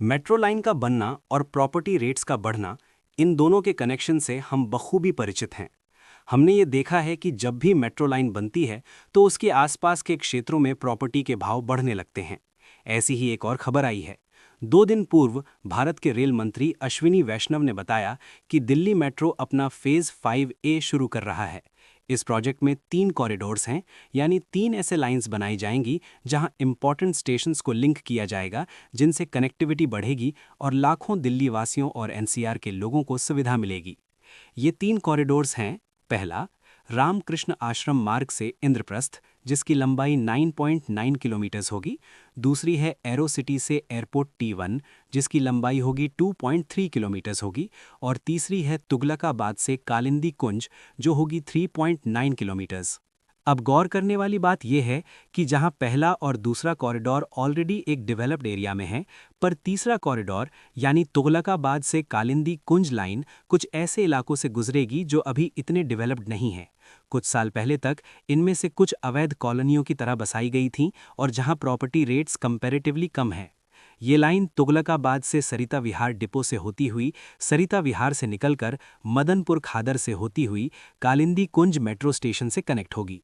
Metro line का बनना और प्रॉपर्टी रेट्स का बढ़ना, इन दोनों के कनेक्शन से हम बखूबी परिचित हैं। हमने ये देखा है कि जब भी मेट्रो लाइन बनती है तो उसके आसपास के क्षेत्रों में प्रॉपर्टी के भाव बढ़ने लगते हैं। ऐसी ही एक और खबर आई है। 2 दिन पूर्व भारत के रेल मंत्री अश्विनी वैष्णव ने बताया कि दिल्ली मेट्रो अपना फेज 5A शुरू कर रहा है। इस प्रोजेक्ट में 3 कॉरिडोर्स हैं, यानी 3 ऐसे लाइंस बनाई जाएंगी जहां इंपॉर्टेंट स्टेशंस को लिंक किया जाएगा, जिनसे कनेक्टिविटी बढ़ेगी और लाखों दिल्ली वासियों और एनसीआर के लोगों को सुविधा मिलेगी। ये 3 कॉरिडोर्स हैं। पहला, रामकृष्ण आश्रम मार्ग से इंद्रप्रस्थ, जिसकी लंबाई 9.9 किलोमीटर्स होगी। दूसरी है एरो सिटी से एयरपोर्ट T1, जिसकी लंबाई होगी 2.3 किलोमीटर्स होगी। और तीसरी है तुगलकाबाद से कालिंदी कुंज, जो होगी 3.9 किलोमीटर्स। अब गौर करने वाली बात यह है कि जहां पहला और दूसरा कॉरिडोर ऑलरेडी एक डेवलप्ड एरिया में है, पर तीसरा कॉरिडोर यानी तुगलकाबाद से कालिंदी कुंज लाइन कुछ ऐसे इलाकों से गुजरेगी जो अभी इतने डेवलप्ड नहीं हैं। कुछ साल पहले तक इनमें से कुछ अवैध कॉलोनियों की तरह बसाई गई थीं और जहां प्रॉपर्टी रेट्स कंपैरेटिवली कम हैं। ये लाइन तुगलकाबाद से सरिता विहार डिपो से होती हुई, सरिता विहार से निकलकर मदनपुर खादर से होती हुई कालिंदी कुंज मेट्रो स्टेशन से कनेक्ट होगी।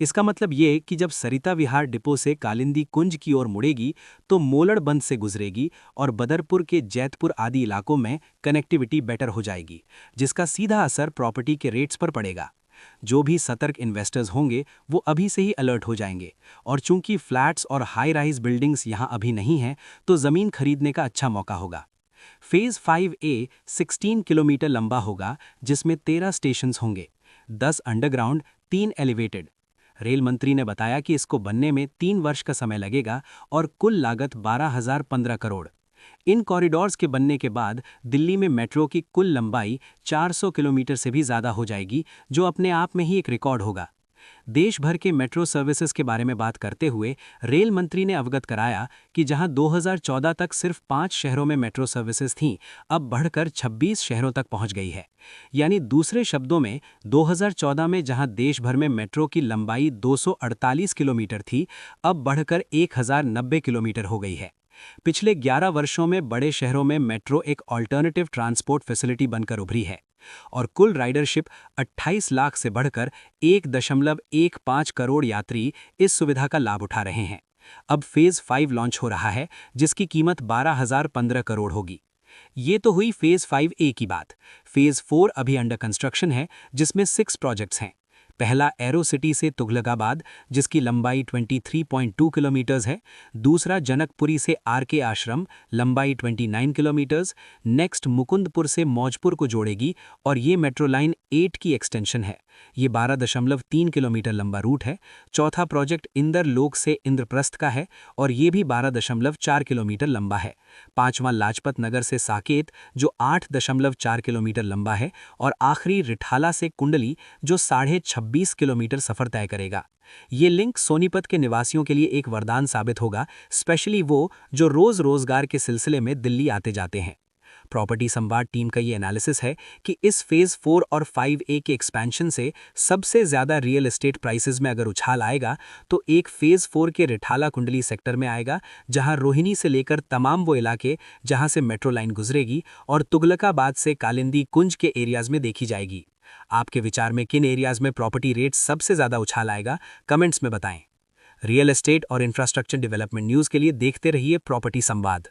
इसका मतलब ये कि जब सरिता विहार डिपो से कालिंदी कुंज की ओर मुड़ेगी तो मोलड़बंद से गुजरेगी और बदरपुर के जैतपुर आदि इलाकों में कनेक्टिविटी बेटर हो जाएगी, जिसका सीधा असर प्रॉपर्टी के रेट्स पर पड़ेगा। जो भी सतर्क इन्वेस्टर्स होंगे वो अभी से ही अलर्ट हो जाएंगे, और चूंकि फ्लैट्स और हाई राइज बिल्डिंग्स यहां अभी नहीं हैं, तो जमीन खरीदने का अच्छा मौका होगा। फेज 5A 16 किलोमीटर लंबा होगा, जिसमें 13 स्टेशंस होंगे, 10 अंडरग्राउंड, 3 एलिवेटेड। रेल मंत्री ने बताया कि इसको बनने में 3 वर्ष का समय लगेगा और कुल लागत 12,015 करोड़। इन कॉरिडोर्स के बनने के बाद दिल्ली में मेट्रो की कुल लंबाई 400 किलोमीटर से भी ज़्यादा हो जाएगी, जो अपने आप में ही एक रिकॉर्ड होगा। देश भर के मेट्रो सर्विसेज के बारे में बात करते हुए रेल मंत्री ने अवगत कराया कि जहां 2014 तक सिर्फ 5 शहरों में मेट्रो सर्विसेज थीं, अब बढ़कर 26 शहरों तक पहुंच गई है। यानी दूसरे शब्दों में 2014 में जहां देश भर में मेट्रो की लंबाई 248 किलोमीटर थी, अब बढ़कर 1090 किलोमीटर हो गई है। पिछले 11 वर्षों में बड़े शहरों में मेट्रो एक ऑल्टरनेटिव ट्रांसपोर्ट फैसिलिटी बनकर उभरी है और कुल राइडरशिप 28 लाख से बढ़कर 1.15 करोड़ यात्री इस सुविधा का लाभ उठा रहे हैं। अब फेज 5 लॉन्च हो रहा है, जिसकी कीमत 12,015 करोड़ होगी। ये तो हुई फेज 5A की बात। फेज 4 अभी अंडर कंस्ट्रक्शन है, जिसमें 6 प्रोजेक्ट्स हैं। पहला एरो सिटी से तुगलकाबाद, जिसकी लंबाई 23.2 किलोमीटर्स है। दूसरा जनकपुरी से आरके आश्रम, लंबाई 29 किलोमीटर्स। नेक्स्ट मुकुंदपुर से मौजपुर को जोड़ेगी और ये मेट्रो लाइन 8 की एक्सटेंशन है। ये 12.3 किलोमीटर लंबा रूट है। चौथा प्रोजेक्ट इंदर लोक से इंद्रप्रस्थ का है और ये भी 12.4 किलोमीटर लंबा है। पांचवां लाजपत नगर से साकेत, जो 8.4 किलोमीटर लंबा है। और आखिरी रिठाला से कुंडली, जो 26.5 किलोमीटर सफर तय करेगा। ये लिंक सोनीपत के निवासियों के लिए एक वरदान साबित होगा, स्पेशली वो जो रोजगार के सिलसिले में दिल्ली आते जाते हैं। प्रॉपर्टी संवाद टीम का ये एनालिसिस है कि इस फेज 4 और 5A के एक्सपेंशन से सबसे ज्यादा रियल एस्टेट प्राइसेस में अगर उछाल आएगा तो एक फेज 4 के रिठाला कुंडली सेक्टर में आएगा, जहां रोहिणी से लेकर तमाम वो इलाके जहां से मेट्रो लाइन गुजरेगी, और तुगलकाबाद से कालिंदी कुंज के एरियाज में देखी जाएगी। आपके विचार में किन एरियाज में प्रॉपर्टी रेट सबसे ज्यादा उछाल आएगा, कमेंट्स में बताएं। रियल एस्टेट और इंफ्रास्ट्रक्चर डेवलपमेंट न्यूज के लिए देखते रहिए प्रॉपर्टी संवाद।